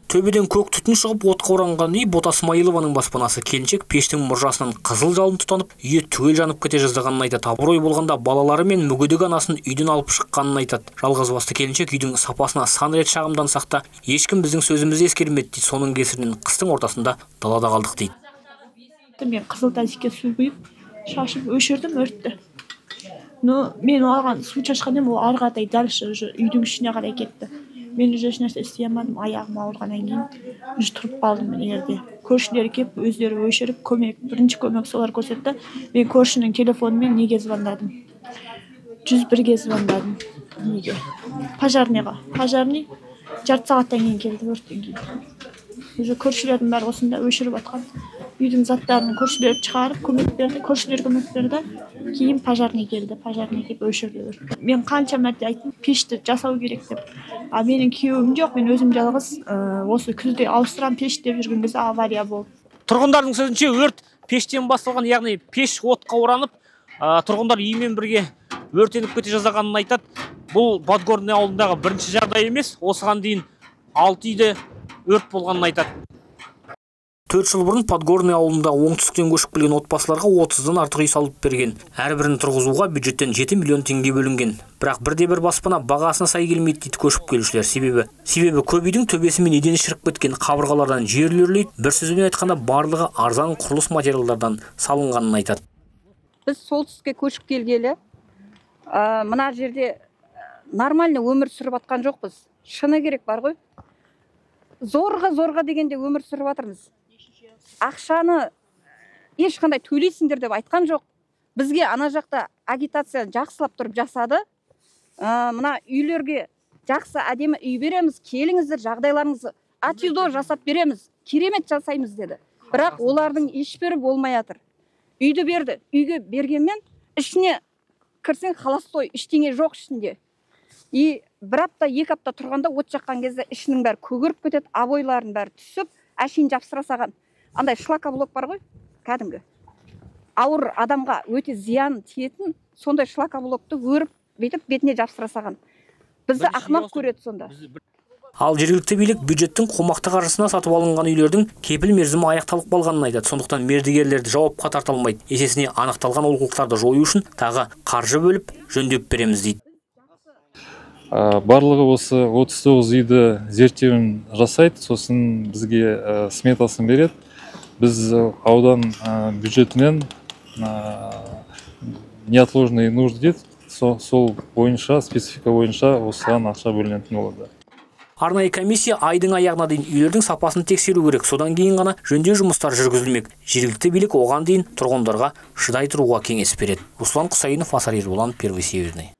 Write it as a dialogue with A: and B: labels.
A: Төбеден көк түтін шығып отқа оранған үй Бота Смайылованың баспанасы. Келіншек пештің мұржасынан қызыл жалын тұтанып, үйі түгел жанып кете жаздағанын айтады. Абырой болғанда балалары мен мүгедек анасын үйден алып шыққанын айтады. Жалғызбасты келіншек үйдің сапасына сан рет шағымдансақ та, ешкім біздің сөзімізді ескермеді дейді. Соның кесірінен қыстың ортасында далада қалдық дейді.
B: Мен қызыл тазикке су құйып, шашып өшірдім өртті. Но мен оған су шашқаннан ол ары қарай дальше үйдің ішіне қарай кетті. Мен еш нәрсе істей алмадым, аяғым ауырғаннан кейін тұрып қалдым мен жерде. Көршілер келіп, өздері өшіріп, бірінші көмек солар көрсетті. Мен көршінің телефонымен неге звондадым? 101-ге звондадым. Неге? Пожарныйға. Пожарный жарты сағаттан кейін келді, өрттен кейін. Уже көршілердің бәрі осында өшіріп атқан. Үйдің заттарын көршілер шығарып, көмек берді, көршілер көмек берді. Кейін пожарный келді, пожарный келіп өшірді. Мен қанша мәрте айттым, пешті жасау керек деп. А менің күйеуім жоқ, мен өзім жалғыз осы күзде ауыстырам пеш деп жүрген кезде авария болды.
A: Тұрғындардың сөзінше өрт пештен басталған, яғни пеш отқа оранып, тұрғындар үймен бірге өртеніп кете жаздағанын айтады. Бұл Подгорный ауылындағы бірінші жағдай емес, осыған дейін 6 үйде өрт болғанын айтады. 4 жыл бұрын Подгорный ауылында оңтүстіктен көшіп келген отбасыларға 30-дан артық үй салып берген. Әрбірін тұрғызуға бюджеттен 7 миллион теңге бөлінген. Бірақ бірде-бір баспана бағасына сай келмейді дейді көшіп келушілер. Себебі көп үйдің төбесі мен едені шіріп кеткен, қабырғалардан жер үрлейді. Бір сөзбен айтқанда барлығы арзан құрылыс материалдардан салынғанын айтады.
C: Біз солтүстікке көшіп келгелі, мына жерде нормальный өмір сүріп атқан жоқпыз. Шыны керек бар ғой. Зорға дегенде өмір сүріп атырмыз. Ақшаны ешқандай төлейсіңдер деп айтқан жоқ. Бізге ана жақта агитация жақсылап тұрып жасады. Мына үйлерге жақсы әдемі үй береміз, келіңіздер, жағдайларыңызды атюдо жасап береміз, керемет жасаймыз деді. Бірақ олардың ешбірі болмай жатыр. Үйді берді, үйге бергенмен ішіне кірсең холостой, ештеңе жоқ ішінде. Бір апта, 2 апта тұрғанда от жаққан кезде ішінің бәрі көгеріп кетеді, обойларын бәрі түсіп, әшейін жапсыра саған. Андай шлакоблок бар ғой, кәдімгі. Ауыр адамға өте зиян тиетін, сондай шлакоблокты өріп, бетіп бетіне жапсыра саған. Бізді ақымақ көреді сонда.
A: Ал жергілікті билік бюджеттің қомақты қаржысына сатып алынған үйлердің кепіл мерзімі аяқталып қалғанын айтады. Сондықтан мердігерлерді жауапқа тарта алмайды. Есесіне анықталған олқылықтарды жою үшін тағы қаржы бөліп жөндеп береміз дейді.
D: Барлығы осы 39 үйді зерттеуін жасайды, сосын бізге сметасын береді. Біз аудан бюджетінен неотложные нужды дейді, сол бойынша, специфика бойынша осыған ақша бөлінетін болады.
A: Арнайы комиссия айдың аяғына дейін үйлердің сапасын тексеру керек. Содан кейін ғана жөндеу жұмыстары жүргізілмек. Жергілікті билік оған дейін тұрғындарға шыдай тұруға кеңес береді. Руслан Құсайынов, Асар Ерболан, Первый Северный.